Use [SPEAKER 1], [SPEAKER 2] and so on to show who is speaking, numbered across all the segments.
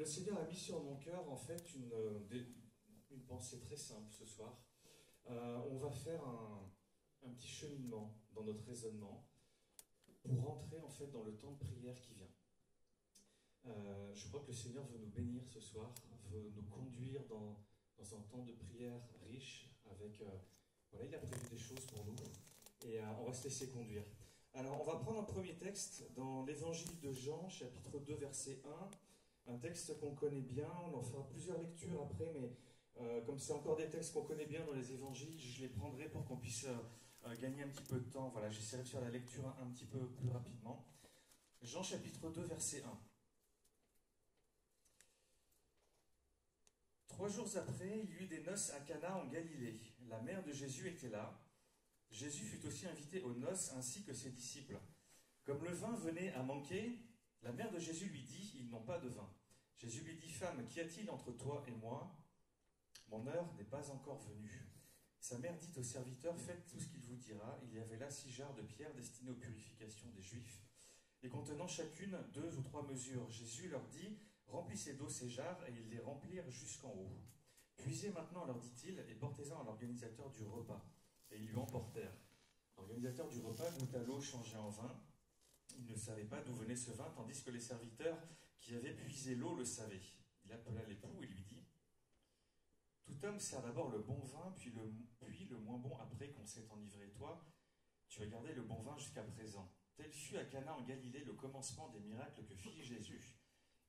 [SPEAKER 1] Le Seigneur a mis sur mon cœur en fait une pensée très simple ce soir. On va faire un petit cheminement dans notre raisonnement pour rentrer en fait dans le temps de prière qui vient. Je crois que le Seigneur veut nous bénir ce soir, veut nous conduire dans un temps de prière riche avec... voilà, il a prévu des choses pour nous et on va se laisser conduire. Alors, on va prendre un premier texte dans l'évangile de Jean, chapitre 2, verset 1. Un texte qu'on connaît bien, on en fera plusieurs lectures après, mais comme c'est encore des textes qu'on connaît bien dans les évangiles, je les prendrai pour qu'on puisse gagner un petit peu de temps. Voilà, j'essaierai de faire la lecture un petit peu plus rapidement. Jean, chapitre 2, verset 1. 3 jours après, il y eut des noces à Cana en Galilée. La mère de Jésus était là. Jésus fut aussi invité aux noces ainsi que ses disciples. Comme le vin venait à manquer, la mère de Jésus lui dit, ils n'ont pas de vin. Jésus lui dit, femme, qu'y a-t-il entre toi et moi? Mon heure n'est pas encore venue. Sa mère dit au serviteur, faites tout ce qu'il vous dira. Il y avait là 6 jarres de pierre destinées aux purifications des Juifs, et contenant chacune 2 ou 3 mesures. Jésus leur dit, remplissez d'eau ces jarres, et ils les remplirent jusqu'en haut. Puisez maintenant, leur dit-il, et portez-en à l'organisateur du repas. Et ils lui emportèrent. L'organisateur du repas goûta l'eau changée en vin. Il ne savait pas d'où venait ce vin, tandis que les serviteurs qui avaient puisé l'eau le savaient. Il appela l'époux et lui dit, tout homme sert d'abord le bon vin, puis le moins bon après qu'on s'est enivré. Toi, tu as gardé le bon vin jusqu'à présent. Tel fut à Cana en Galilée le commencement des miracles que fit Jésus.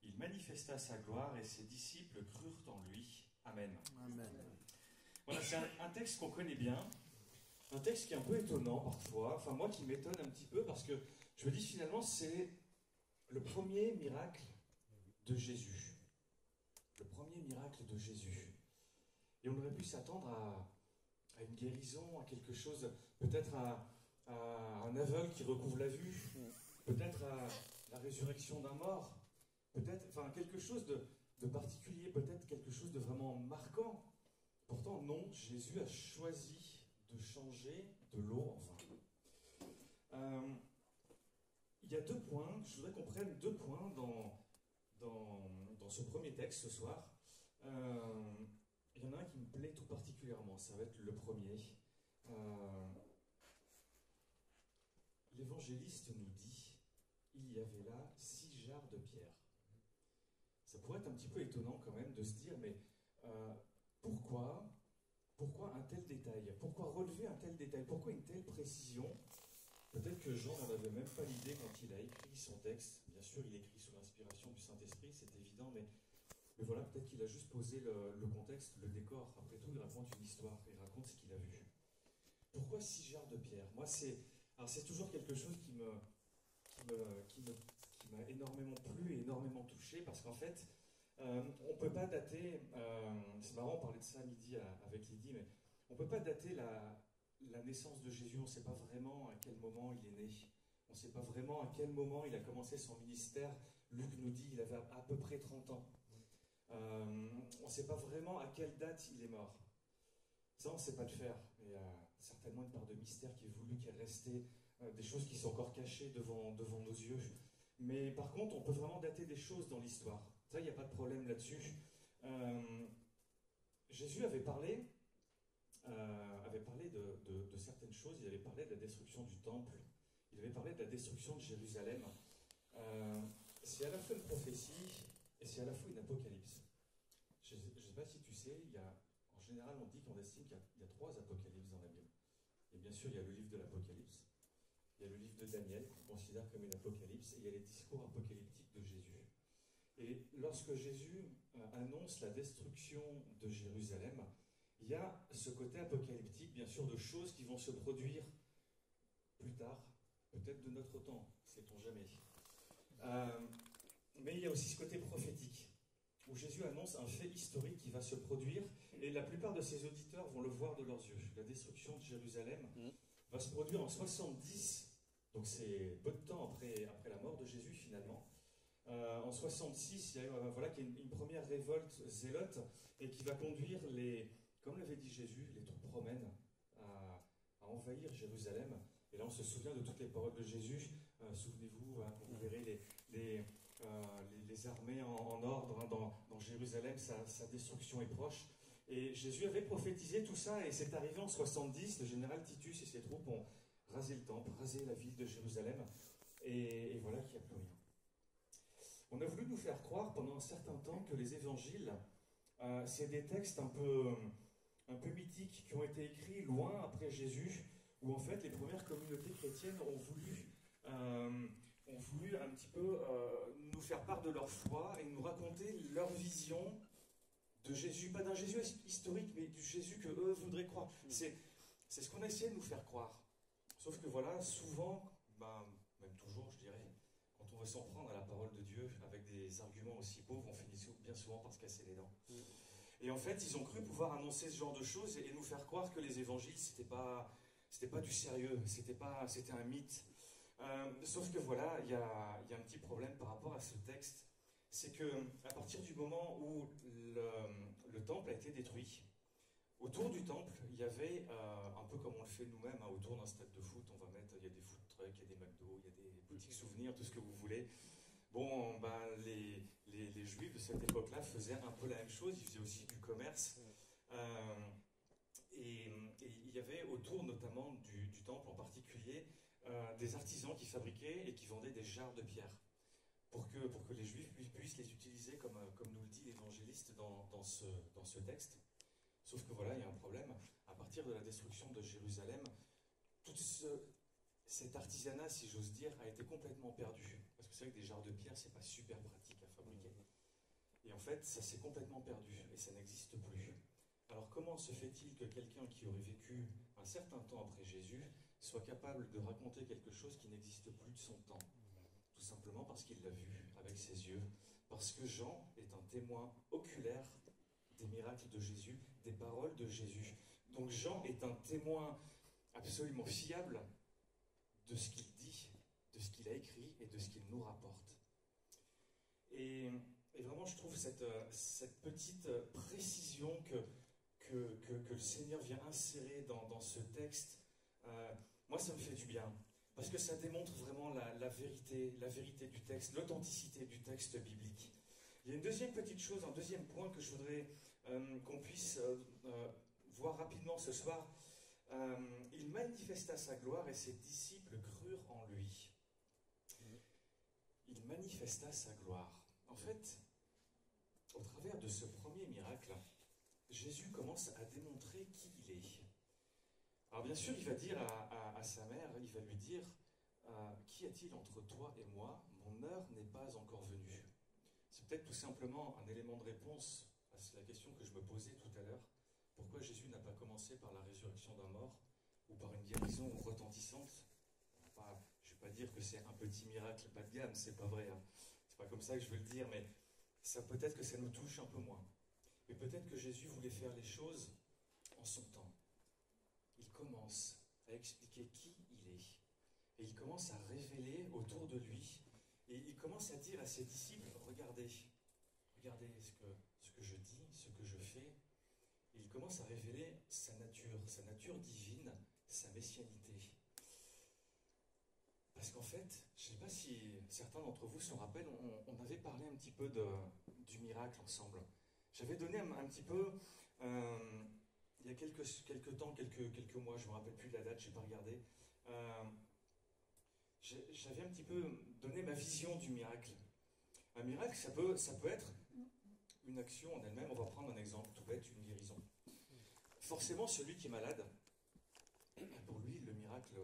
[SPEAKER 1] Il manifesta sa gloire et ses disciples crurent en lui. Amen.
[SPEAKER 2] Amen.
[SPEAKER 1] Voilà, c'est un texte qu'on connaît bien, un texte qui est un peu étonnant parfois, enfin moi qui m'étonne un petit peu parce que je me dis finalement c'est le premier miracle de Jésus. Le premier miracle de Jésus. Et on aurait pu s'attendre à une guérison, à quelque chose, peut-être à un aveugle qui recouvre la vue, peut-être à la résurrection d'un mort, peut-être, enfin quelque chose de particulier, peut-être quelque chose de vraiment marquant. Pourtant non, Jésus a choisi de changer de l'eau en vin. Il y a 2 points, je voudrais qu'on prenne 2 points dans ce premier texte ce soir. Il y en a un qui me plaît tout particulièrement, ça va être le premier. L'évangéliste nous dit, il y avait là 6 jarres de pierre. Ça pourrait être un petit peu étonnant quand même de se dire, mais pourquoi un tel détail? Pourquoi relever un tel détail? Pourquoi une telle précision? Peut-être que Jean n'en avait même pas l'idée quand il a écrit son texte. Bien sûr, il écrit sous l'inspiration du Saint-Esprit, c'est évident, mais voilà, peut-être qu'il a juste posé le contexte, le décor. Après tout, il raconte une histoire, il raconte ce qu'il a vu. Pourquoi 6 jarres de pierre? Moi, c'est toujours quelque chose qui m'a énormément plu et énormément touché, parce qu'en fait, on ne peut pas dater, c'est marrant, on parlait de ça à midi avec Lydie, mais on ne peut pas dater la naissance de Jésus, on ne sait pas vraiment à quel moment il est né. On ne sait pas vraiment à quel moment il a commencé son ministère. Luc nous dit qu'il avait à peu près 30 ans. On ne sait pas vraiment à quelle date il est mort. Ça, on ne sait pas le faire. Il y a certainement une part de mystère qui est voulu, qui est restée, des choses qui sont encore cachées devant nos yeux. Mais par contre, on peut vraiment dater des choses dans l'histoire. Ça, il n'y a pas de problème là-dessus. Jésus avait parlé de certaines choses. Il avait parlé de la destruction du temple. Il avait parlé de la destruction de Jérusalem. C'est à la fois une prophétie et c'est à la fois une apocalypse. Je ne sais pas si tu sais, en général on dit qu'on estime qu'il y a 3 apocalypses dans la Bible. Et bien sûr, il y a le livre de l'Apocalypse, il y a le livre de Daniel, qu'on considère comme une apocalypse, et il y a les discours apocalyptiques de Jésus. Et lorsque Jésus annonce la destruction de Jérusalem, il y a ce côté apocalyptique, bien sûr, de choses qui vont se produire plus tard, peut-être de notre temps, sait-on jamais. Mais il y a aussi ce côté prophétique, où Jésus annonce un fait historique qui va se produire, et la plupart de ses auditeurs vont le voir de leurs yeux. La destruction de Jérusalem va se produire en 70, donc c'est peu de temps après la mort de Jésus finalement. En 66, il y a qu'il y a une première révolte zélote, et qui va conduire comme l'avait dit Jésus, les troupes romaines à envahir Jérusalem. Et là, on se souvient de toutes les paroles de Jésus. Souvenez-vous, vous verrez les armées en ordre hein, dans Jérusalem, sa destruction est proche. Et Jésus avait prophétisé tout ça, et c'est arrivé en 70, le général Titus et ses troupes ont rasé le temple, rasé la ville de Jérusalem, et voilà qu'il n'y a plus rien. On a voulu nous faire croire pendant un certain temps que les évangiles, c'est des textes un peu mythiques qui ont été écrits loin après Jésus, où en fait les premières communautés chrétiennes ont voulu un petit peu nous faire part de leur foi et nous raconter leur vision de Jésus, pas d'un Jésus historique, mais du Jésus que eux voudraient croire. C'est ce qu'on a essayé de nous faire croire. Sauf que voilà, souvent, même toujours, je dirais, quand on veut s'en prendre à la parole de Dieu avec des arguments aussi pauvres, on finit bien souvent par se casser les dents. Et en fait, ils ont cru pouvoir annoncer ce genre de choses et nous faire croire que les évangiles, c'était pas du sérieux, c'était un mythe. Sauf que voilà, il y a un petit problème par rapport à ce texte. C'est que à partir du moment où le temple a été détruit, autour du temple, il y avait, un peu comme on le fait nous-mêmes, hein, autour d'un stade de foot, il y a des food trucks, il y a des McDo, il y a des boutiques souvenirs, tout ce que vous voulez. Bon, les Juifs de cette époque-là faisaient un peu la même chose, ils faisaient aussi du commerce. Et il y avait autour notamment du temple en particulier des artisans qui fabriquaient et qui vendaient des jarres de pierre pour que les Juifs puissent les utiliser comme nous le dit l'évangéliste dans ce texte. Sauf que voilà, il y a un problème. À partir de la destruction de Jérusalem, tout cet artisanat, si j'ose dire, a été complètement perdu. Parce que c'est vrai que des jarres de pierre, c'est pas super pratique à fabriquer. Et en fait, ça s'est complètement perdu et ça n'existe plus. Alors comment se fait-il que quelqu'un qui aurait vécu un certain temps après Jésus soit capable de raconter quelque chose qui n'existe plus de son temps? Tout simplement parce qu'il l'a vu avec ses yeux, parce que Jean est un témoin oculaire des miracles de Jésus, des paroles de Jésus. Donc Jean est un témoin absolument fiable de ce qu'il dit, de ce qu'il a écrit et de ce qu'il nous rapporte. Et vraiment, je trouve cette petite précision que le Seigneur vient insérer dans ce texte, moi ça me fait du bien. Parce que ça démontre vraiment la vérité du texte, l'authenticité du texte biblique. Il y a une deuxième petite chose, un deuxième point que je voudrais qu'on puisse voir rapidement ce soir. Il manifesta sa gloire et ses disciples crurent en lui. Il manifesta sa gloire. En fait, au travers de ce premier miracle, Jésus commence à démontrer qui il est. Alors bien sûr, il va dire à sa mère, il va lui dire « Qu'y a-t-il entre toi et moi? Mon heure n'est pas encore venue. » C'est peut-être tout simplement un élément de réponse à la question que je me posais tout à l'heure. Pourquoi Jésus n'a pas commencé par la résurrection d'un mort ou par une guérison retentissante? Je ne vais pas dire que c'est un petit miracle bas de gamme, c'est pas vrai. Hein. C'est pas comme ça que je veux le dire, mais peut-être que ça nous touche un peu moins. Mais peut-être que Jésus voulait faire les choses en son temps. Il commence à expliquer qui il est. Et il commence à révéler autour de lui. Et il commence à dire à ses disciples, regardez ce que je dis, ce que je fais. Et il commence à révéler sa nature divine, sa messianité. Parce qu'en fait, je ne sais pas si certains d'entre vous s'en rappellent, on avait parlé un petit peu du miracle ensemble. J'avais donné un petit peu, il y a quelques temps, quelques mois, je ne me rappelle plus de la date, je n'ai pas regardé, j'avais un petit peu donné ma vision du miracle. Un miracle, ça peut être une action en elle-même. On va prendre un exemple tout bête, une guérison. Forcément, celui qui est malade, pour lui, le miracle,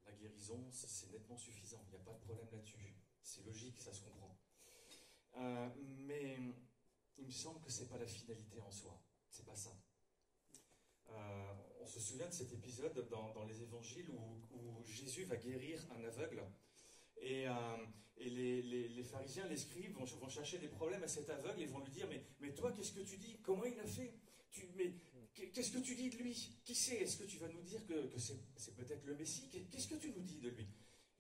[SPEAKER 1] la guérison, c'est nettement suffisant. Il n'y a pas de problème là-dessus. C'est logique, ça se comprend. Mais il me semble que ce n'est pas la finalité en soi. C'est pas ça. On se souvient de cet épisode dans les évangiles où Jésus va guérir un aveugle. Et les pharisiens, les scribes vont chercher des problèmes à cet aveugle et vont lui dire mais toi, qu'est-ce que tu dis? Comment il a fait? Qu'est-ce que tu dis de lui? Qui c'est? Est-ce que tu vas nous dire que c'est peut-être le Messie? Qu'est-ce que tu nous dis de lui?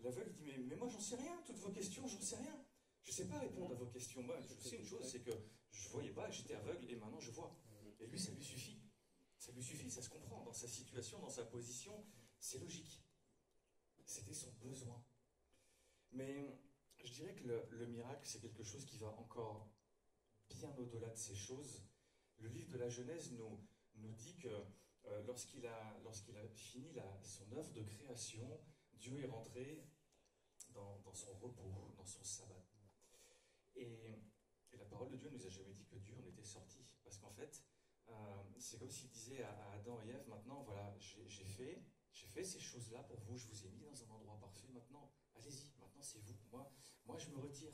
[SPEAKER 1] L'aveugle dit mais moi j'en sais rien, toutes vos questions, j'en sais rien. Je ne sais pas répondre à vos questions. Moi, je sais une chose, c'est que je ne voyais pas, j'étais aveugle et maintenant je vois. Et lui, ça lui suffit. Ça lui suffit, ça se comprend. Dans sa situation, dans sa position, c'est logique. C'était son besoin. Mais je dirais que le miracle, c'est quelque chose qui va encore bien au-delà de ces choses. Le livre de la Genèse nous dit que lorsqu'il a fini son œuvre de création, Dieu est rentré dans son repos, dans son sabbat. Et la parole de Dieu ne nous a jamais dit que Dieu en était sorti. Parce qu'en fait, c'est comme s'il disait à Adam et Ève, maintenant, voilà, j'ai fait ces choses-là pour vous, je vous ai mis dans un endroit parfait, maintenant, allez-y, maintenant c'est vous. Moi, je me retire.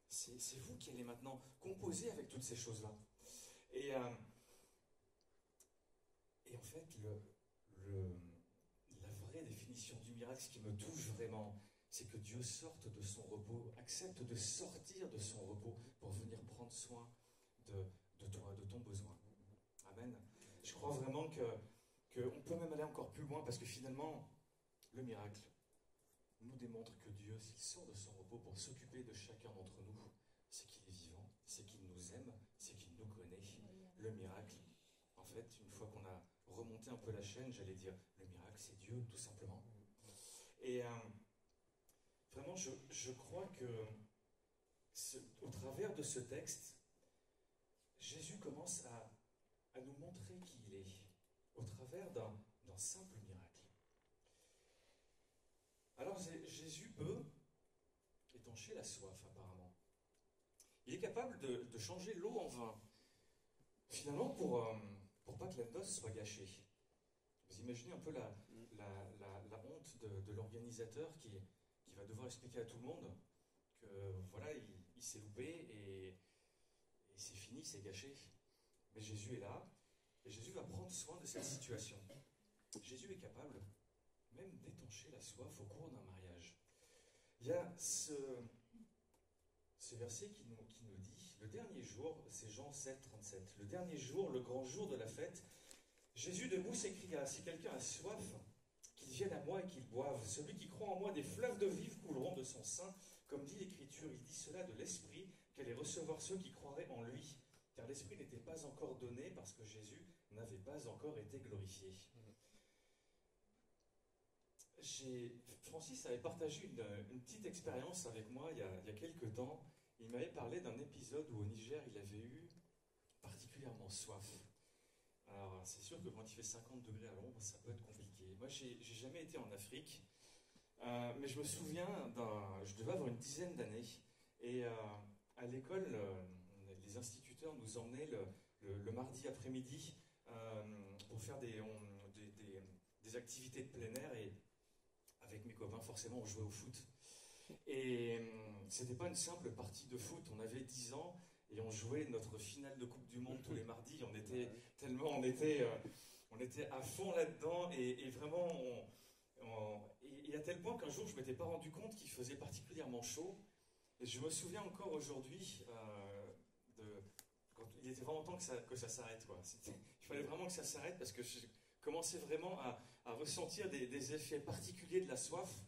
[SPEAKER 1] C'est vous qui allez maintenant composer avec toutes ces choses-là. Et en fait, la vraie définition du miracle, ce qui me touche vraiment, c'est que Dieu sorte de son repos, accepte de sortir de son repos pour venir prendre soin de toi, de ton besoin. Amen. Je crois vraiment qu'on peut même aller encore plus loin parce que finalement, le miracle nous démontre que Dieu, s'il sort de son repos pour s'occuper de chacun d'entre nous, c'est qu'il est vivant, c'est qu'il nous aime, c'est qu'il nous connaît. Le miracle, en fait, une fois qu'on a remonté un peu la chaîne, j'allais dire, le miracle, c'est Dieu, tout simplement. Et vraiment, je crois que au travers de ce texte, Jésus commence à nous montrer qui il est, au travers d'un simple miracle. Alors Jésus peut étancher la soif, apparemment. Il est capable de changer l'eau en vin, finalement pour pas que la noce soit gâchée. Vous imaginez un peu la honte de l'organisateur qui va devoir expliquer à tout le monde que voilà, il s'est loupé et c'est fini, c'est gâché. Mais Jésus est là et Jésus va prendre soin de cette situation. Jésus est capable même d'étancher la soif au cours d'un mariage. Il y a ce verset qui nous dit, le dernier jour, c'est Jean 7, 37, le dernier jour, le grand jour de la fête, Jésus debout s'écria, si quelqu'un a soif, qu'il vienne à moi et qu'il boive. Celui qui croit en moi, des fleuves de vie couleront de son sein. Comme dit l'Écriture, il dit cela de l'Esprit, qu'allait recevoir ceux qui croiraient en lui. Car l'Esprit n'était pas encore donné parce que Jésus n'avait pas encore été glorifié. Francis avait partagé une petite expérience avec moi il y a quelques temps. Il m'avait parlé d'un épisode où au Niger, il avait eu particulièrement soif. Alors, c'est sûr que quand il fait 50 degrés à l'ombre, ça peut être compliqué. Moi, j'ai jamais été en Afrique, mais je me souviens je devais avoir une dizaine d'années, et à l'école, les instituteurs nous emmenaient le mardi après-midi pour faire des activités de plein air, et avec mes copains, forcément, on jouait au foot. Et c'était pas une simple partie de foot, on avait 10 ans, et on jouait notre finale de Coupe du Monde tous les mardis. On était à fond là-dedans, et vraiment, et à tel point qu'un jour, je m'étais pas rendu compte qu'il faisait particulièrement chaud. Et je me souviens encore aujourd'hui, il était vraiment temps que ça s'arrête, quoi. Il fallait vraiment que ça s'arrête parce que je commençais vraiment à ressentir des effets particuliers de la soif.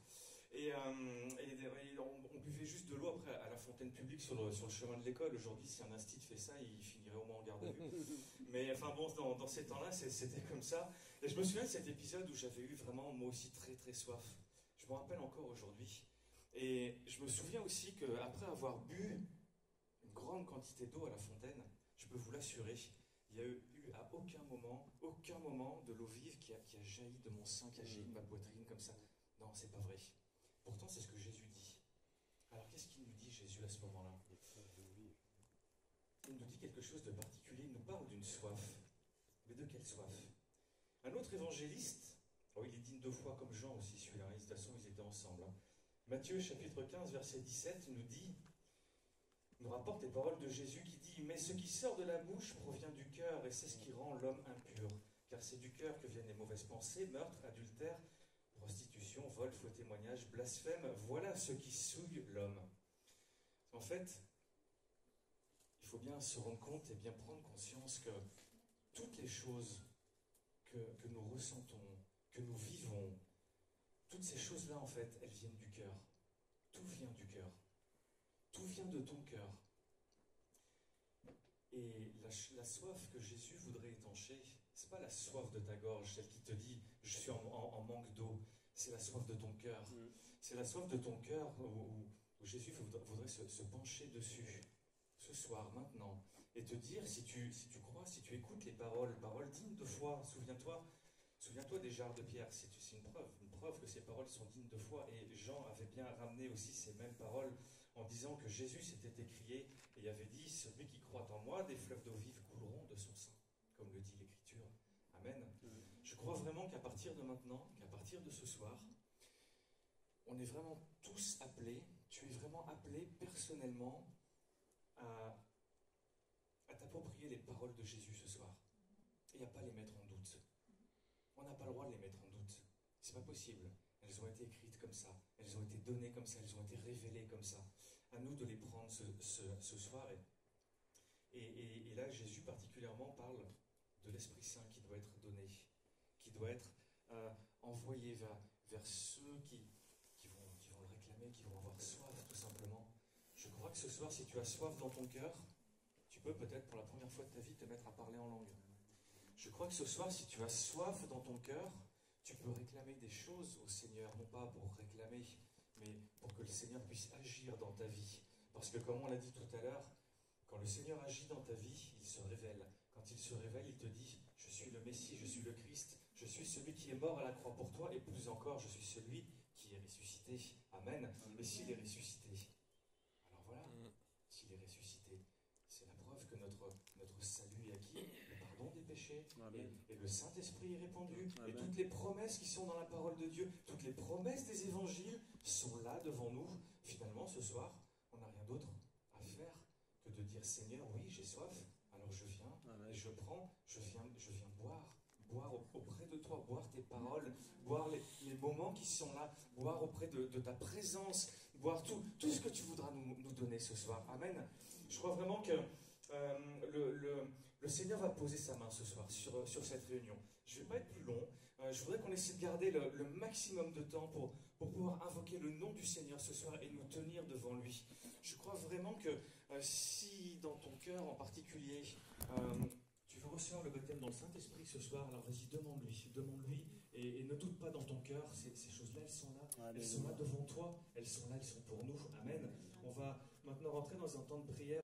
[SPEAKER 1] Et on buvait juste de l'eau après à la fontaine publique sur le chemin de l'école. Aujourd'hui, si un institut fait ça, il finirait au moins en garde à vue. Mais enfin bon, dans ces temps-là, c'était comme ça. Et je me souviens de cet épisode où j'avais eu vraiment, moi aussi, très très soif. Je me rappelle encore aujourd'hui. Et je me souviens aussi qu'après avoir bu une grande quantité d'eau à la fontaine, je peux vous l'assurer, il n'y a eu à aucun moment de l'eau vive qui a jailli de mon sein, qui a jailli de ma poitrine comme ça. Non, c'est pas vrai. Pourtant, c'est ce que Jésus dit. Alors, qu'est-ce qu'il nous dit, Jésus, à ce moment-là? Il nous dit quelque chose de particulier. Il nous parle d'une soif. Mais de quelle soif? Un autre évangéliste, il est digne 2 fois comme Jean aussi, celui-là. De toute façon, ils étaient ensemble. Matthieu, chapitre 15, verset 17, nous rapporte les paroles de Jésus qui dit « Mais ce qui sort de la bouche provient du cœur, et c'est ce qui rend l'homme impur. Car c'est du cœur que viennent les mauvaises pensées, meurtre, adultère, prostitution, vol, faux témoignage, blasphème, voilà ce qui souille l'homme. » En fait, il faut bien se rendre compte et bien prendre conscience que toutes les choses que nous ressentons, que nous vivons, toutes ces choses-là, en fait, elles viennent du cœur. Tout vient du cœur. Tout vient de ton cœur. Et la soif que Jésus voudrait étancher, c'est pas la soif de ta gorge, celle qui te dit « je suis en manque d'eau ». C'est la soif de ton cœur. C'est la soif de ton cœur où où Jésus voudrait se pencher dessus, ce soir, maintenant, et te dire, si tu crois, si tu écoutes les paroles dignes de foi, souviens-toi des jarres de pierre, c'est une preuve que ces paroles sont dignes de foi, et Jean avait bien ramené aussi ces mêmes paroles en disant que Jésus s'était écrié et avait dit, celui qui croit en moi, des fleuves d'eau vive couleront de son sein, comme le dit l'Écriture. Amen. Je crois vraiment qu'à partir de maintenant, qu'à partir de ce soir, on est vraiment tous appelés, tu es vraiment appelé personnellement à t'approprier les paroles de Jésus ce soir et à ne pas les mettre en doute. On n'a pas le droit de les mettre en doute. C'est pas possible. Elles ont été écrites comme ça, elles ont été données comme ça, elles ont été révélées comme ça. À nous de les prendre ce soir. Et là, Jésus particulièrement parle de l'Esprit Saint qui doit être donné, qui doit être envoyé vers ceux qui vont le réclamer, qui vont avoir soif tout simplement. Je crois que ce soir, si tu as soif dans ton cœur, tu peux peut-être pour la première fois de ta vie te mettre à parler en langue. Je crois que ce soir, si tu as soif dans ton cœur, tu peux réclamer des choses au Seigneur, non pas pour réclamer, mais pour que le Seigneur puisse agir dans ta vie. Parce que comme on l'a dit tout à l'heure, quand le Seigneur agit dans ta vie, il se révèle. Quand il se révèle, il te dit, je suis le Messie, je suis le Christ, je suis celui qui est mort à la croix pour toi, et plus encore, je suis celui qui est ressuscité. Amen. Et s'il est ressuscité, alors voilà, s'il est ressuscité, c'est la preuve que notre salut est acquis, le pardon des péchés, et le Saint-Esprit est répandu, et toutes les promesses qui sont dans la parole de Dieu, toutes les promesses des évangiles sont là devant nous. Finalement, ce soir, on n'a rien d'autre à faire que de dire, Seigneur, oui, j'ai soif, alors je viens, et je viens boire auprès de toi, boire tes paroles, boire les moments qui sont là, boire auprès de ta présence, boire tout ce que tu voudras nous donner ce soir. Amen. Je crois vraiment que le Seigneur va poser sa main ce soir sur cette réunion. Je ne vais pas être plus long. Je voudrais qu'on essaie de garder le maximum de temps pour pouvoir invoquer le nom du Seigneur ce soir et nous tenir devant lui. Je crois vraiment que si dans ton cœur en particulier, tu veux recevoir le baptême dans le Saint-Esprit ce soir, alors vas-y, demande-lui, et ne doute pas dans ton cœur, ces choses-là, elles sont là, elles sont là devant toi, elles sont là, elles sont pour nous. Amen. On va maintenant rentrer dans un temps de prière.